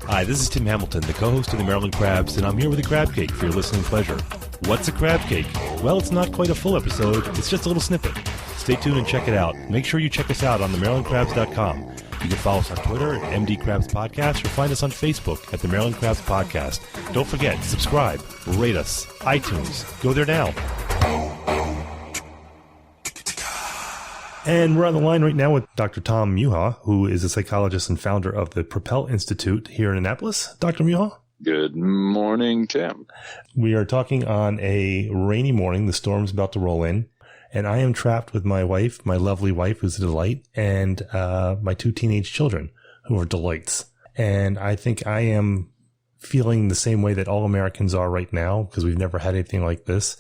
Hi, this is Tim Hamilton, the co-host of the Maryland Crabs, and I'm here with a crab cake for your listening pleasure. What's a crab cake? Well, it's not quite a full episode, it's just a little snippet. Stay tuned and check it out. Make sure you check us out on themarylandcrabs.com. You can follow us on Twitter at MD Crabs Podcast or find us on Facebook at the Maryland Crabs Podcast. Don't forget, subscribe, rate us, iTunes. Go there now. And we're on the line right now with Dr. Tom Muha, who is a psychologist and founder of the Propel Institute here in Annapolis. Dr. Muha? Good morning, Tim. We are talking on a rainy morning. The storm's about to roll in. And I am trapped with my wife, my lovely wife, who's a delight, and my two teenage children, who are delights. And I think I am feeling the same way that all Americans are right now, because we've never had anything like this.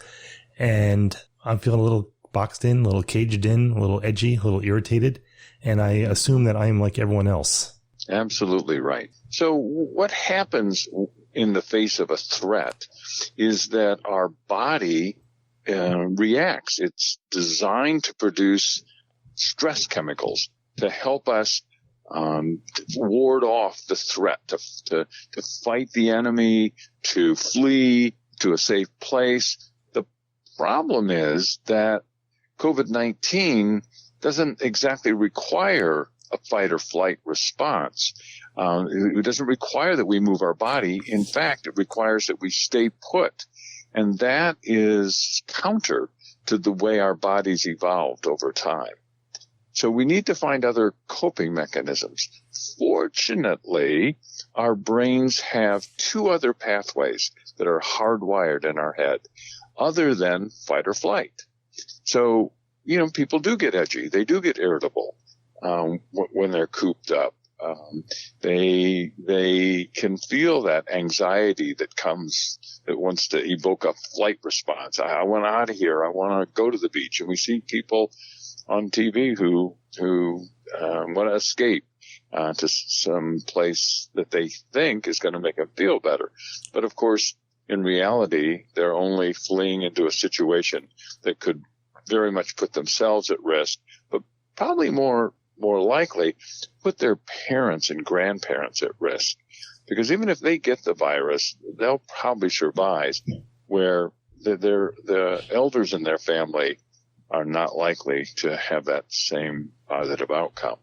And I'm feeling a little boxed in, a little caged in, a little edgy, a little irritated. And I assume that I am like everyone else. Absolutely right. So what happens in the face of a threat is that our body reacts. It's designed to produce stress chemicals to help us ward off the threat, to fight the enemy, to flee to a safe place. The problem is that COVID-19 doesn't exactly require a fight or flight response. It doesn't require that we move our body. In fact, it requires that we stay put. And that is counter to the way our bodies evolved over time. So we need to find other coping mechanisms. Fortunately, our brains have two other pathways that are hardwired in our head other than fight or flight. So, people do get edgy. They do get irritable when they're cooped up. They can feel that anxiety that wants to evoke a flight response. I want out of here. I want to go to the beach. And we see people on TV who want to escape to some place that they think is going to make them feel better. But of course, in reality, they're only fleeing into a situation that could very much put themselves at risk, but probably more likely put their parents and grandparents at risk. Because even if they get the virus, they'll probably survive, where the elders in their family are not likely to have that same positive outcome.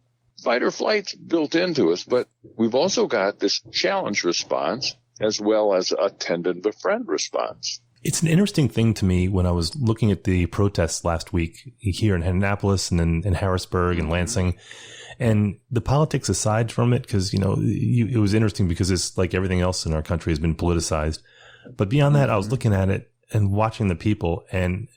Fight or flight's built into us, but we've also got this challenge response as well as a tend and befriend response. It's an interesting thing to me when I was looking at the protests last week here in Annapolis and in Harrisburg and Lansing, and the politics aside from it, because, it was interesting because it's like everything else in our country has been politicized. But beyond that, I was looking at it and watching the people, and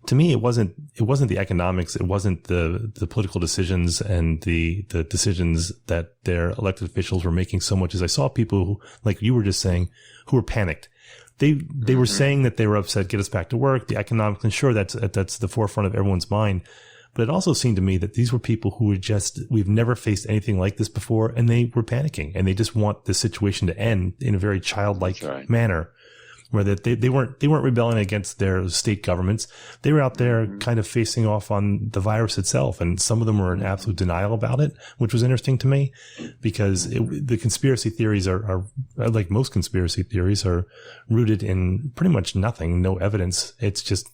to me, it wasn't the economics. It wasn't the political decisions and the decisions that their elected officials were making so much as I saw people who, like you were just saying, who were panicked. They were saying that they were upset, get us back to work, the economics, and sure, that's the forefront of everyone's mind. But it also seemed to me that these were people who were we've never faced anything like this before, and they were panicking, and they just want this situation to end in a very childlike manner, where they weren't rebelling against their state governments. They were out there kind of facing off on the virus itself, and some of them were in absolute denial about it, which was interesting to me, because the conspiracy theories are like most conspiracy theories, are rooted in pretty much nothing, no evidence. It's just,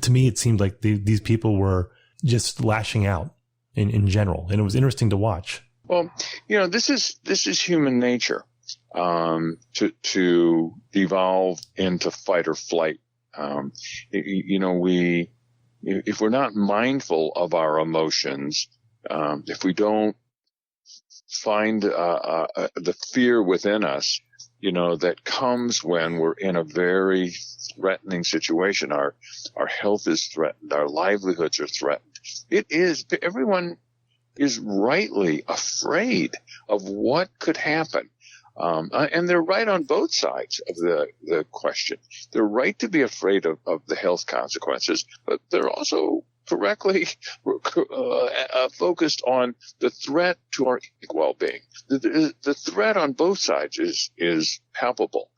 to me, it seemed like these people were just lashing out in general, and it was interesting to watch. Well, this is human nature. To evolve into fight or flight. If we're not mindful of our emotions, if we don't find the fear within us, that comes when we're in a very threatening situation, our health is threatened, our livelihoods are threatened. Everyone is rightly afraid of what could happen. And they're right on both sides of the question. They're right to be afraid of the health consequences, but they're also correctly focused on the threat to our well-being. The threat on both sides is palpable.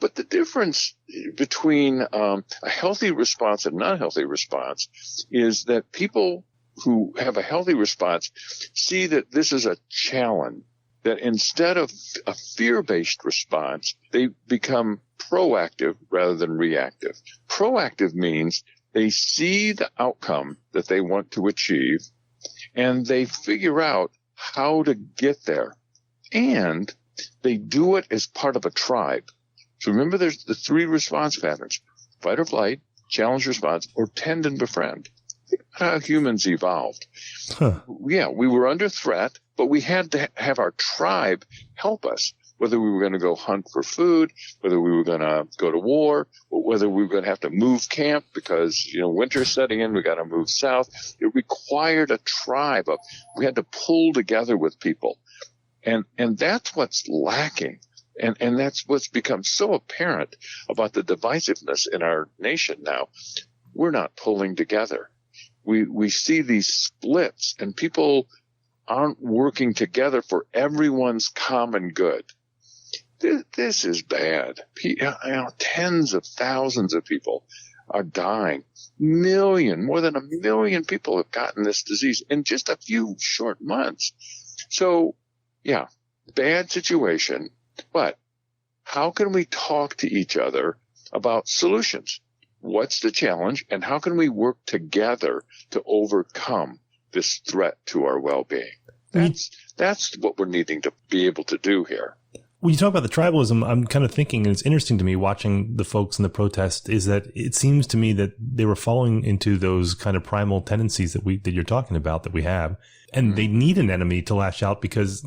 But the difference between a healthy response and not healthy response is that people who have a healthy response see that this is a challenge that instead of a fear-based response, they become proactive rather than reactive. Proactive means they see the outcome that they want to achieve, and they figure out how to get there. And they do it as part of a tribe. So remember, there's the 3 response patterns: fight or flight, challenge response, or tend and befriend. Think about how humans evolved. Yeah, we were under threat, but we had to have our tribe help us, whether we were going to go hunt for food, whether we were going to go to war, or whether we were going to have to move camp because, winter's setting in, we got to move south. It required a tribe we had to pull together with people. And that's what's lacking. And that's what's become so apparent about the divisiveness in our nation now. We're not pulling together. We see these splits, and people aren't working together for everyone's common good. This is bad. Tens of thousands of people are dying. More than 1 million people have gotten this disease in just a few short months. So, yeah, bad situation. But how can we talk to each other about solutions? What's the challenge, and how can we work together to overcome this threat to our well-being? That's what we're needing to be able to do here. When you talk about the tribalism, I'm kind of thinking, and it's interesting to me watching the folks in the protest, is that it seems to me that they were falling into those kind of primal tendencies that you're talking about, that we have. And they need an enemy to lash out because,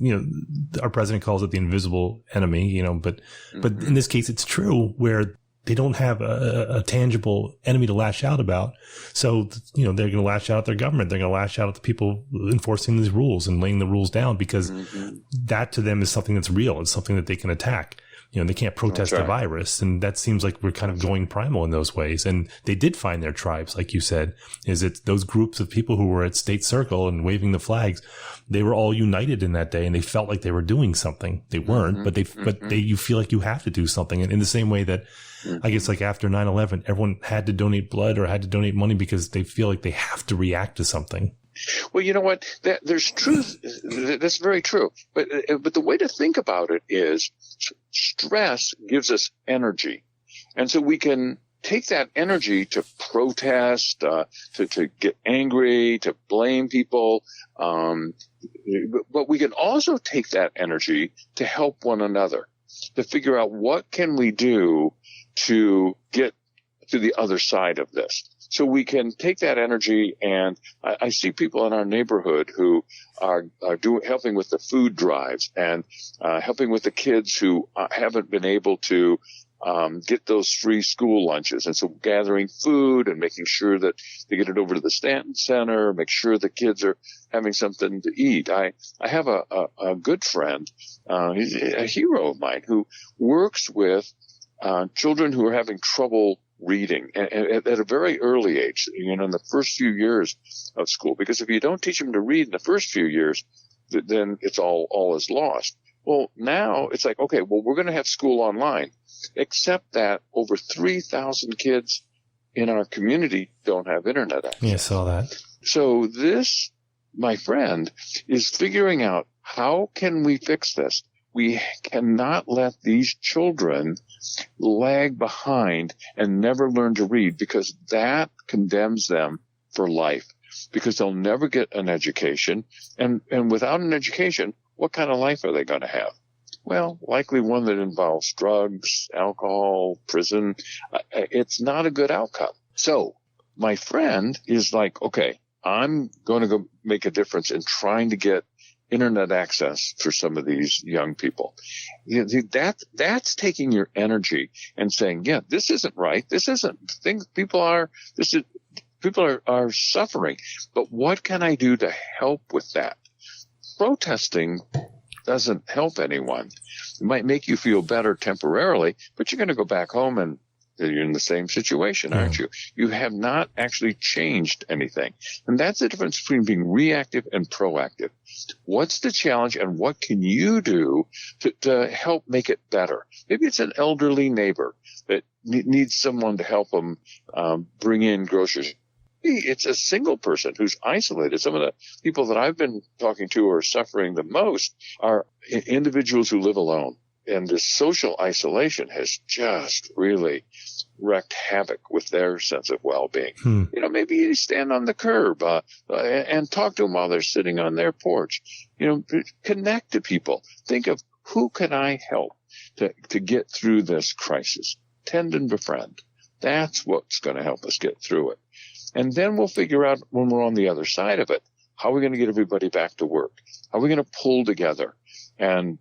our president calls it the invisible enemy, but in this case, it's true, where they don't have a tangible enemy to lash out about. So, they're going to lash out at their government. They're going to lash out at the people enforcing these rules and laying the rules down, because that to them is something that's real. It's something that they can attack. They can't protest a virus. And that seems like we're kind of going primal in those ways. And they did find their tribes, like you said, is it's those groups of people who were at State Circle and waving the flags. They were all united in that day, and they felt like they were doing something. They weren't, but you feel like you have to do something. And in the same way that, I guess, like after 9/11, everyone had to donate blood or had to donate money because they feel like they have to react to something. Well, you know what? There's truth. That's very true. But the way to think about it is stress gives us energy. And so we can take that energy to protest, to get angry, to blame people. But we can also take that energy to help one another, to figure out what can we do to get to the other side of this. So we can take that energy, and I see people in our neighborhood who are helping with the food drives and helping with the kids who haven't been able to get those free school lunches. And so gathering food and making sure that they get it over to the Stanton Center, make sure the kids are having something to eat. I have a good friend, he's a hero of mine, who works with children who are having trouble reading at a very early age, in the first few years of school. Because if you don't teach them to read in the first few years, then it's all is lost. Well, now it's like, okay, well, we're going to have school online, except that over 3,000 kids in our community don't have internet access. Yeah, I saw that. So this, my friend, is figuring out, how can we fix this? We cannot let these children lag behind and never learn to read, because that condemns them for life, because they'll never get an education. And without an education, what kind of life are they going to have? Well, likely one that involves drugs, alcohol, prison. It's not a good outcome. So my friend is like, okay, I'm going to go make a difference in trying to get internet access for some of these young people. That's taking your energy and saying, yeah, this isn't right. This isn't things. People are suffering. But what can I do to help with that? Protesting doesn't help anyone. It might make you feel better temporarily, but you're going to go back home and you're in the same situation, aren't you? You have not actually changed anything. And that's the difference between being reactive and proactive. What's the challenge, and what can you do to help make it better? Maybe it's an elderly neighbor that needs someone to help them bring in groceries. maybe it's a single person who's isolated. Some of the people that I've been talking to who are suffering the most are individuals who live alone. And this social isolation has just really wreaked havoc with their sense of well-being. Maybe you stand on the curb and talk to them while they're sitting on their porch. Connect to people. Think of, who can I help to get through this crisis? Tend and befriend. That's what's going to help us get through it. And then we'll figure out, when we're on the other side of it, how are we going to get everybody back to work? How are we going to pull together and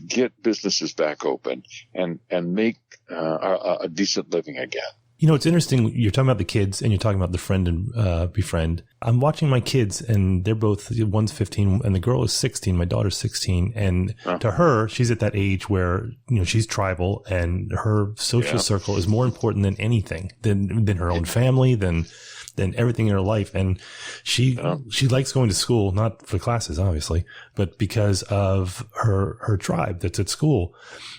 get businesses back open and make a decent living again? It's interesting. You're talking about the kids and you're talking about the friend and befriend. I'm watching my kids, and they're both, one's 15 and the girl is 16. My daughter's 16. And to her, she's at that age where, she's tribal, and her social circle is more important than anything, than her own family, than everything in her life. And she likes going to school, not for classes, obviously, but because of her tribe that's at school.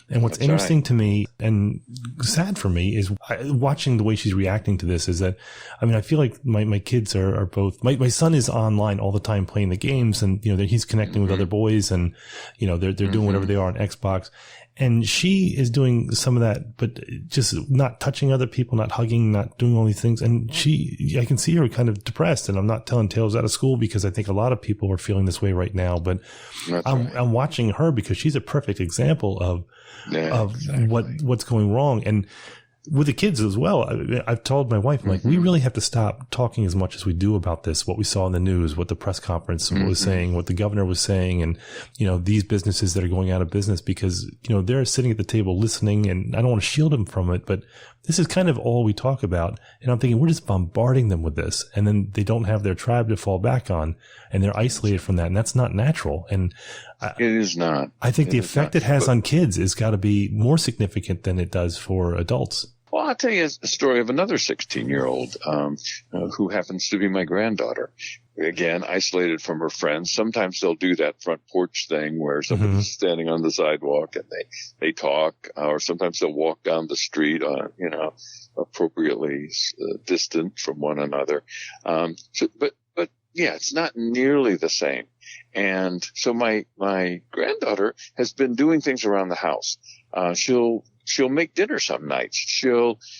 And what's interesting to me and sad for me is watching the way she's reacting to this is that, I feel like my kids are both, my son is online all the time playing the games, and, he's connecting with other boys, and, they're doing whatever they are on Xbox. And she is doing some of that, but just not touching other people, not hugging, not doing all these things. And I can see her kind of depressed, and I'm not telling tales out of school because I think a lot of people are feeling this way right now, but I'm watching her because she's a perfect example of what's going wrong. And with the kids as well, I've told my wife, I'm like, we really have to stop talking as much as we do about this, what we saw in the news, what the press conference was saying, what the governor was saying, and, these businesses that are going out of business, because, they're sitting at the table listening, and I don't want to shield them from it, but this is kind of all we talk about. And I'm thinking, we're just bombarding them with this, and then they don't have their tribe to fall back on, and they're isolated from that. And that's not natural. And it is not. I think the effect it has on kids has got to be more significant than it does for adults. Well, I'll tell you a story of another 16-year-old who happens to be my granddaughter. Again, isolated from her friends. Sometimes they'll do that front porch thing where somebody's standing on the sidewalk and they talk, or sometimes they'll walk down the street, appropriately distant from one another. But yeah, it's not nearly the same. And so my granddaughter has been doing things around the house. She'll make dinner some nights.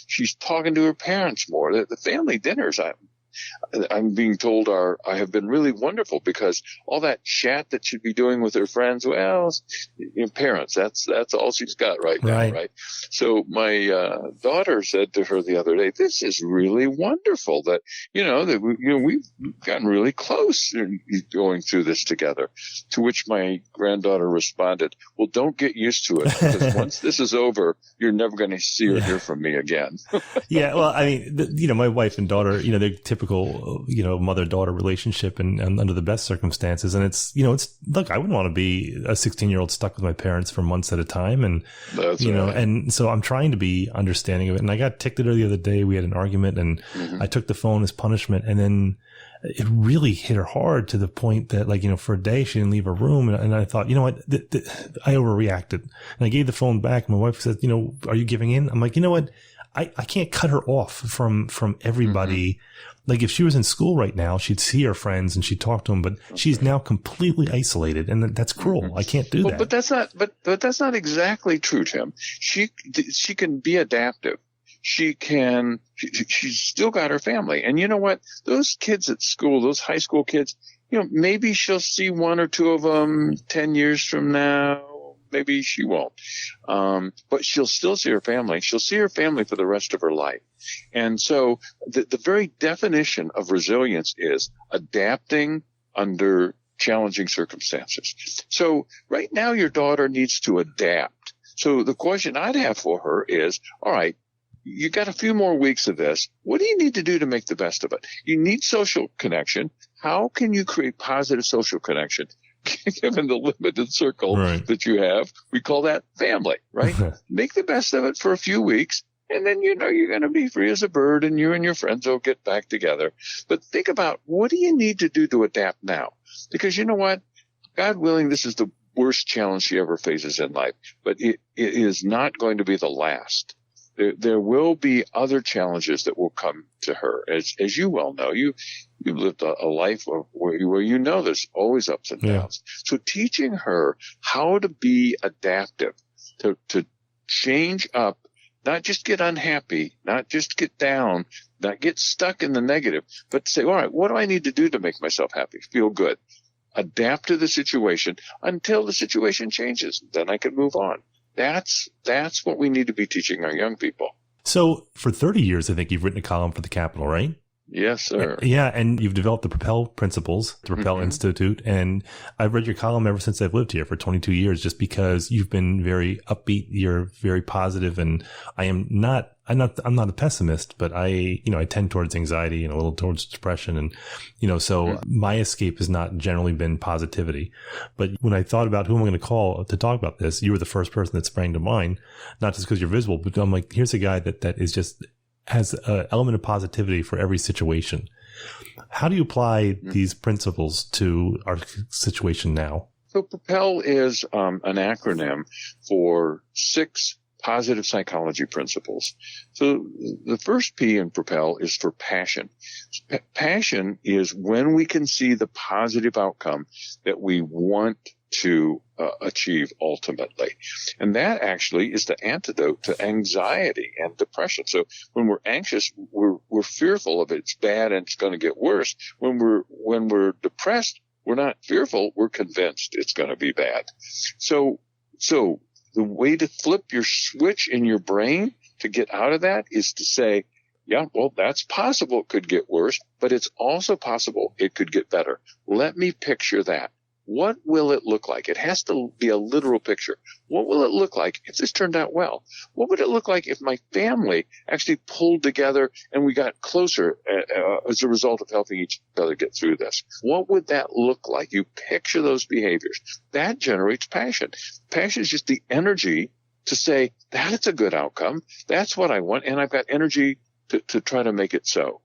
She's talking to her parents more. The family dinners, I'm being told have been really wonderful, because all that chat that she'd be doing with her friends, well, parents, that's all she's got right now, right? So my daughter said to her the other day, "This is really wonderful that we've gotten really close going through this together." To which my granddaughter responded, "Well, don't get used to it, because once this is over, you're never going to see or hear from me again." Yeah, well, my wife and daughter, they're typical, mother-daughter relationship, and under the best circumstances. And it's look, I wouldn't want to be a 16-year-old stuck with my parents for months at a time. And, that's right. And so I'm trying to be understanding of it. And I got ticked at her the other day. We had an argument, and I took the phone as punishment. And then it really hit her hard, to the point that, for a day she didn't leave her room. And I thought, what, I overreacted. And I gave the phone back. My wife said, are you giving in? I'm like, what? I can't cut her off from everybody. Like, if she was in school right now, she'd see her friends and she'd talk to them, but she's now completely isolated, and that's cruel. I can't do that. But that's not exactly true, Tim. She can be adaptive. She's still got her family. And you know what? Those kids at school, those high school kids, maybe she'll see one or two of them 10 years from now. Maybe she won't. But she'll still see her family. She'll see her family for the rest of her life. And so the very definition of resilience is adapting under challenging circumstances. So right now your daughter needs to adapt. So the question I'd have for her is, all right, you got a few more weeks of this. What do you need to do to make the best of it? You need social connection. How can you create positive social connection? Given the limited circle that you have, we call that family, right? Make the best of it for a few weeks, and then you're going to be free as a bird, and you and your friends will get back together. But think about, what do you need to do to adapt now? Because you know what? God willing, this is the worst challenge she ever faces in life, but it is not going to be the last. There will be other challenges that will come to her. As you well know, you've lived a life where you know there's always ups and downs. So teaching her how to be adaptive, to change up, not just get unhappy, not just get down, not get stuck in the negative, but say, all right, what do I need to do to make myself happy, feel good? Adapt to the situation until the situation changes. Then I can move on. That's what we need to be teaching our young people. So for 30 years, I think you've written a column for the Capitol, right? Yes, sir. Yeah, and you've developed the Propel principles, the Propel Institute, and I've read your column ever since I've lived here for 22 years, just because you've been very upbeat, you're very positive, and I'm not a pessimist, but I tend towards anxiety and a little towards depression, and so my escape has not generally been positivity. But when I thought about who I'm going to call to talk about this, you were the first person that sprang to mind, not just because you're visible, but I'm like, here's a guy that is just has an element of positivity for every situation. How do you apply these principles to our situation now? So Propel is an acronym for 6 positive psychology principles. So the first P in Propel is for passion. Passion is when we can see the positive outcome that we want to achieve ultimately. And that actually is the antidote to anxiety and depression. So when we're anxious, we're fearful of it. It's bad and it's going to get worse. When we're depressed, we're not fearful. We're convinced it's going to be bad. So the way to flip your switch in your brain to get out of that is to say, yeah, well, that's possible it could get worse, but it's also possible it could get better. Let me picture that. What will it look like? It has to be a literal picture. What will it look like if this turned out well? What would it look like if my family actually pulled together and we got closer as a result of helping each other get through this? What would that look like? You picture those behaviors. That generates passion. Passion is just the energy to say, that's a good outcome. That's what I want. And I've got energy to try to make it so.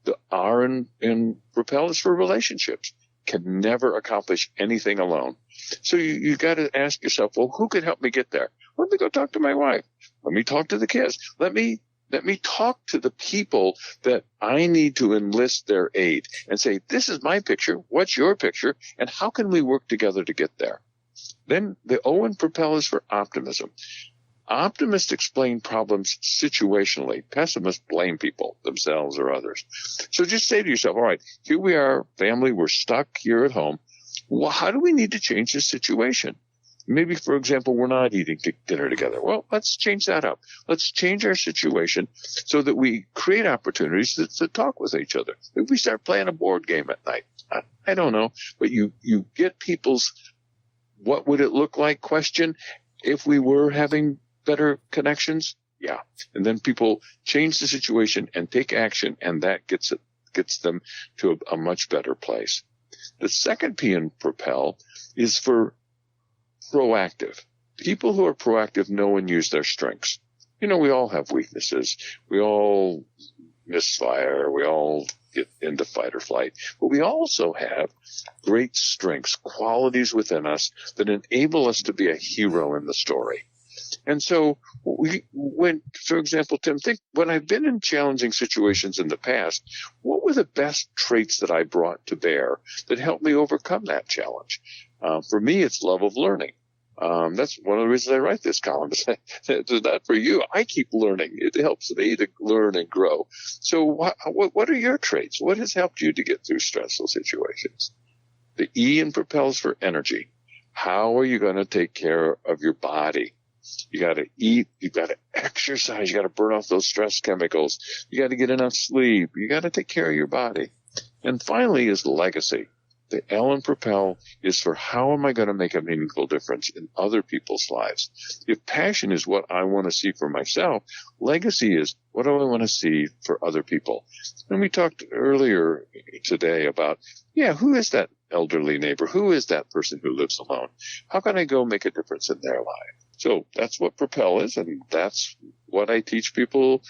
The R in Propel is for relationships. Can never accomplish anything alone. So you got to ask yourself, well, who could help me get there? Let me go talk to my wife. Let me talk to the kids. Let me talk to the people that I need to enlist their aid and say, this is my picture. What's your picture? And how can we work together to get there? Then the O in Propel is for optimism. Optimists explain problems situationally. Pessimists blame people, themselves or others. So just say to yourself, all right, here we are, family, we're stuck here at home. Well, how do we need to change this situation? Maybe, for example, we're not eating dinner together. Well, let's change that up. Let's change our situation so that we create opportunities to talk with each other. Maybe we start playing a board game at night. I don't know, but you get people's what would it look like question if we were having better connections? Yeah. And then people change the situation and take action, and that gets them to a much better place. The second P in Propel is for proactive. People who are proactive know and use their strengths. We all have weaknesses. We all misfire. We all get into fight or flight. But we also have great strengths, qualities within us that enable us to be a hero in the story. And so for example, Tim, think when I've been in challenging situations in the past, what were the best traits that I brought to bear that helped me overcome that challenge? For me, it's love of learning. That's one of the reasons I write this column. It's not for you. I keep learning. It helps me to learn and grow. So what are your traits? What has helped you to get through stressful situations? The E in Propel is for energy. How are you going to take care of your body? You got to eat. You got to exercise. You got to burn off those stress chemicals. You got to get enough sleep. You got to take care of your body. And finally is legacy. The L in Propel is for how am I going to make a meaningful difference in other people's lives? If passion is what I want to see for myself, legacy is what do I want to see for other people? And we talked earlier today about, who is that elderly neighbor? Who is that person who lives alone? How can I go make a difference in their life? So that's what Propel is, and that's what I teach people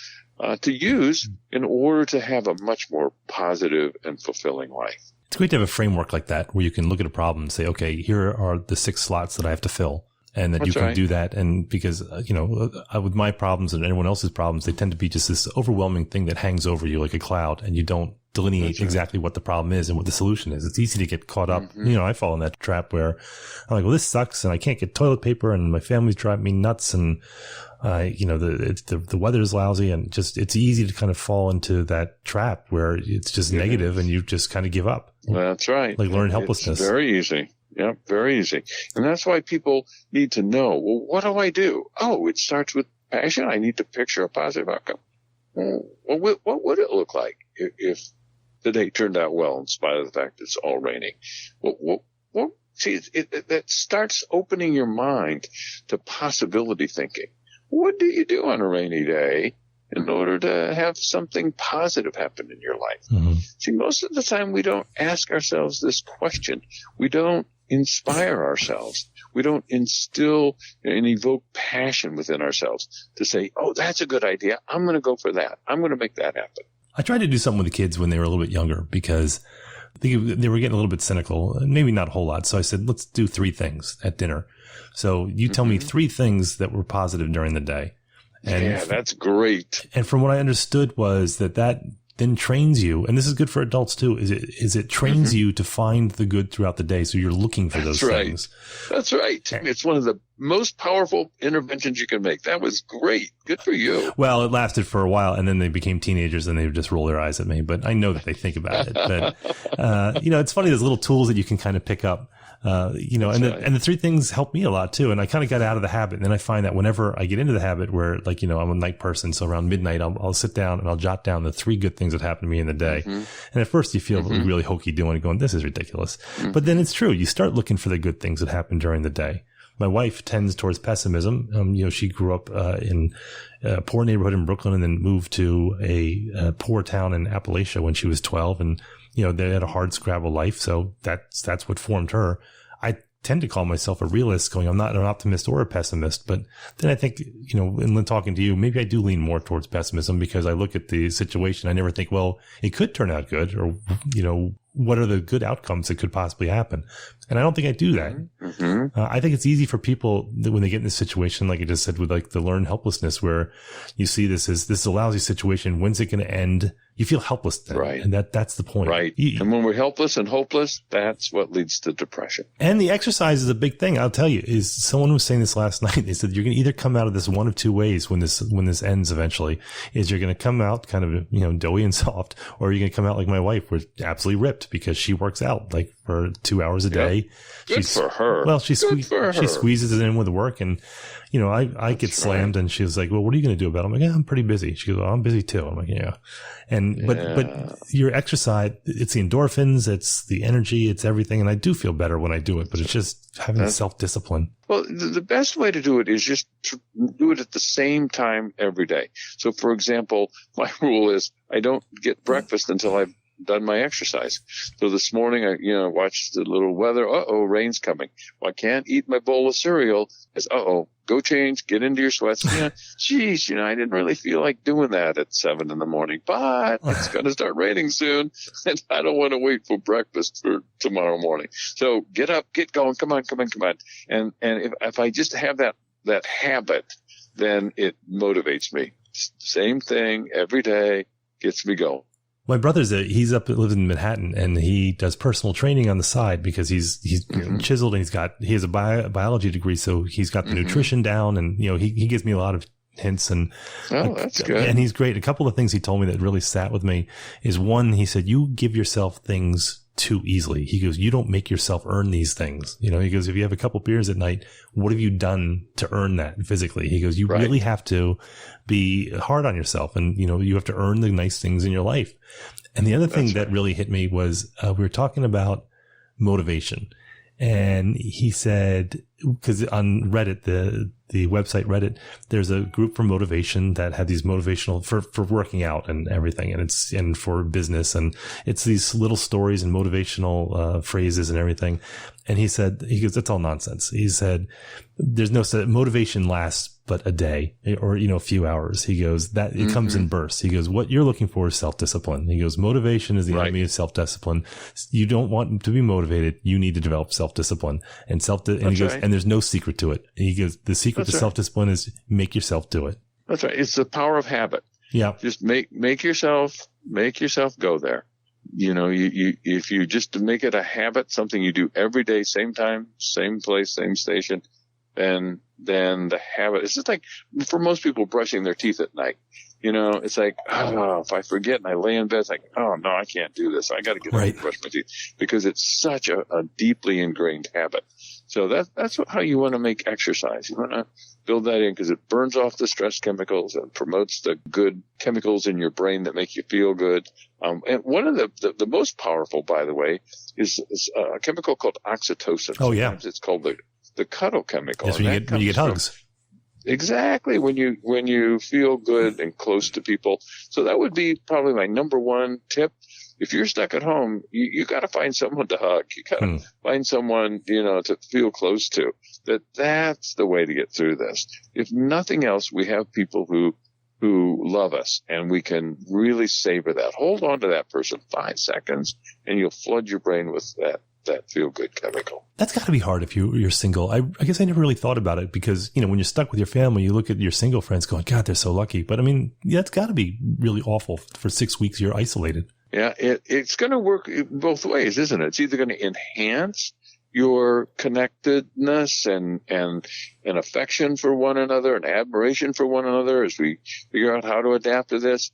to use in order to have a much more positive and fulfilling life. It's great to have a framework like that where you can look at a problem and say, okay, here are the 6 slots that I have to fill. and that That's you can right. do that. And because, with my problems and anyone else's problems, they tend to be just this overwhelming thing that hangs over you like a cloud, and you don't delineate exactly what the problem is and what the solution is. It's easy to get caught up. I fall in that trap where I'm like, well, this sucks and I can't get toilet paper and my family's driving me nuts and, the weather's lousy, and just, it's easy to kind of fall into that trap where it's just negative and you just kind of give up. That's right. Like learn helplessness. It's very easy. Yeah, very easy. And that's why people need to know, well, what do I do? Oh, it starts with passion. I need to picture a positive outcome. Well, what would it look like if the day turned out well in spite of the fact it's all raining? See, that starts opening your mind to possibility thinking. What do you do on a rainy day in order to have something positive happen in your life? Mm-hmm. See, most of the time we don't ask ourselves this question. We don't inspire ourselves. We don't instill and evoke passion within ourselves to say, oh, that's a good idea. I'm going to go for that. I'm going to make that happen. I tried to do something with the kids when they were a little bit younger because they were getting a little bit cynical, maybe not a whole lot. So I said, let's do 3 things at dinner. So you tell me 3 things that were positive during the day. And yeah, that's great. And from what I understood was that then trains you, and this is good for adults too, is it trains you to find the good throughout the day. So you're looking for those things. That's right. It's one of the most powerful interventions you can make. That was great. Good for you. Well, it lasted for a while, and then they became teenagers and they would just roll their eyes at me. But I know that they think about it. But, it's funny, there's little tools that you can kind of pick up. And the 3 things help me a lot too. And I kind of got out of the habit. And then I find that whenever I get into the habit where I'm a night person. So around midnight, I'll sit down and I'll jot down the 3 good things that happened to me in the day. And at first you feel really hokey doing it, going, this is ridiculous. But then it's true. You start looking for the good things that happen during the day. My wife tends towards pessimism. She grew up in a poor neighborhood in Brooklyn and then moved to a poor town in Appalachia when she was 12. And they had a hard scrabble life. So that's what formed her. I tend to call myself a realist, going, I'm not an optimist or a pessimist. But then I think, in talking to you, maybe I do lean more towards pessimism because I look at the situation. I never think, well, it could turn out good, or, what are the good outcomes that could possibly happen? And I don't think I do that. I think it's easy for people that when they get in this situation, like I just said, with like the learned helplessness, where you see this is a lousy situation. When's it going to end? You feel helpless then. Right. And that's the point. Right. And when we're helpless and hopeless, that's what leads to depression. And the exercise is a big thing. I'll tell you, is someone was saying this last night. They said, you're going to either come out of this one of 2 ways when this ends eventually, is you're going to come out kind of, doughy and soft, or you're going to come out like my wife, where absolutely ripped because she works out like for 2 hours a day. Good for her. Well, she squeezes it in with work, and I get slammed, and she was like, well, what are you going to do about it? I'm like, yeah, I'm pretty busy. She goes, well, I'm busy too. I'm like, yeah. But your exercise, it's the endorphins, it's the energy, it's everything. And I do feel better when I do it, but it's just having self-discipline. Well, the best way to do it is just to do it at the same time every day. So for example, my rule is I don't get breakfast until I've done my exercise. So this morning, I watched the little weather. Rain's coming. Well, I can't eat my bowl of cereal. It's, go change, get into your sweats. Geez, I didn't really feel like doing that at 7 a.m, but it's going to start raining soon. And I don't want to wait for breakfast for tomorrow morning. So get up, get going. Come on. And if I just have that habit, then it motivates me. Same thing every day, gets me going. My brother's lives in Manhattan, and he does personal training on the side because he's chiseled, and he has a biology degree. So he's got the nutrition down, and, he gives me a lot of hints, and that's good. And he's great. A couple of things he told me that really sat with me is, one, he said, you give yourself things too easily. He goes, you don't make yourself earn these things. He goes, if you have a couple beers at night, what have you done to earn that physically? He goes, you really have to be hard on yourself, and, you have to earn the nice things in your life. And the other thing that really hit me was, we were talking about motivation, and he said, because on Reddit, the website Reddit, there's a group for motivation that had these motivational for working out and everything. And for business, and it's these little stories and motivational, phrases and everything. And he goes, that's all nonsense. He said, there's no motivation lasts but a day or, a few hours. He goes, that it comes in bursts. He goes, what you're looking for is self-discipline. He goes, motivation is the enemy of self-discipline. You don't want to be motivated. You need to develop self-discipline and he goes, and there's no secret to it. He goes, the secret to self-discipline is make yourself do it. That's right. It's the power of habit. Yeah. Just make yourself go there. If you just make it a habit, something you do every day, same time, same place, same station, then the habit, it's just like for most people brushing their teeth at night. It's like, if I forget and I lay in bed, it's like, oh no, I can't do this. I got to get up and brush my teeth because it's such a deeply ingrained habit. So that's how you want to make exercise. You want to build that in because it burns off the stress chemicals and promotes the good chemicals in your brain that make you feel good. And one of the most powerful, by the way, is a chemical called oxytocin. Oh, yeah. Sometimes it's called the cuddle chemical. That's when you get hugs. Exactly. When you feel good and close to people. So that would be probably my number one tip. If you're stuck at home, you got to find someone to hug. You got to find someone, to feel close to. That's the way to get through this. If nothing else, we have people who love us and we can really savor that. Hold on to that person 5 seconds and you'll flood your brain with that feel-good chemical. That's got to be hard if you're single. I guess I never really thought about it because, when you're stuck with your family, you look at your single friends going, God, they're so lucky. But I mean, it's got to be really awful for 6 weeks you're isolated. Yeah, it's going to work both ways, isn't it? It's either going to enhance your connectedness and affection for one another and admiration for one another as we figure out how to adapt to this,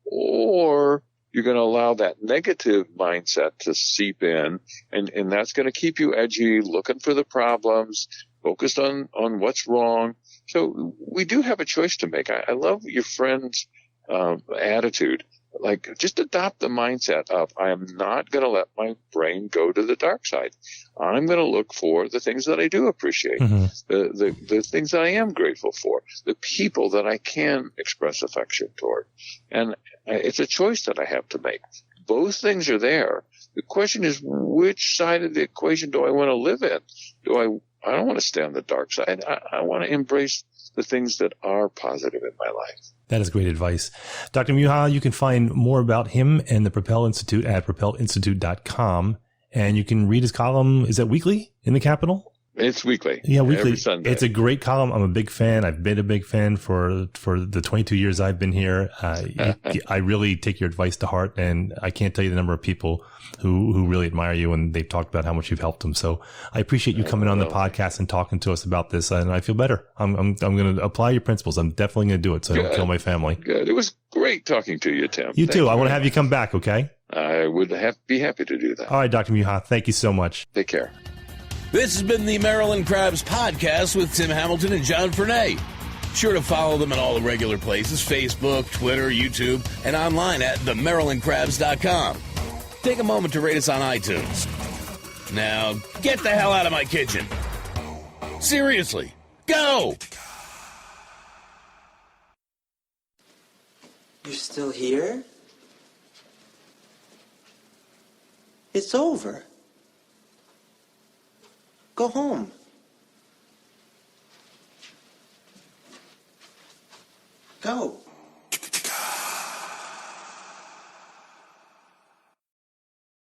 or you're going to allow that negative mindset to seep in, and that's going to keep you edgy, looking for the problems, focused on what's wrong. So we do have a choice to make. I love your friend's attitude. Like, just adopt the mindset of, I am not going to let my brain go to the dark side. I'm going to look for the things that I do appreciate, the things that I am grateful for, the people that I can express affection toward. And it's a choice that I have to make. Both things are there. The question is, which side of the equation do I want to live in? I don't want to stay on the dark side. I want to embrace the things that are positive in my life. That is great advice. Dr. Muha, you can find more about him and the Propel Institute at propelinstitute.com. And you can read his column. Is that weekly in the Capitol? It's weekly. Yeah, weekly. Every Sunday. It's a great column. I'm a big fan. I've been a big fan for the 22 years I've been here. I really take your advice to heart, and I can't tell you the number of people who really admire you, and they've talked about how much you've helped them. So I appreciate you coming on the podcast and talking to us about this, and I feel better. I'm going to apply your principles. I'm definitely going to do it so I don't kill my family. Good. It was great talking to you, Tim. You too. I want to have you come back, okay? I would be happy to do that. All right, Dr. Muha, thank you so much. Take care. This has been the Maryland Crabs Podcast with Tim Hamilton and John Fernay. Sure to follow them in all the regular places, Facebook, Twitter, YouTube, and online at themarylandcrabs.com. Take a moment to rate us on iTunes. Now, get the hell out of my kitchen. Seriously, go! You're still here? It's over. Go home. Go.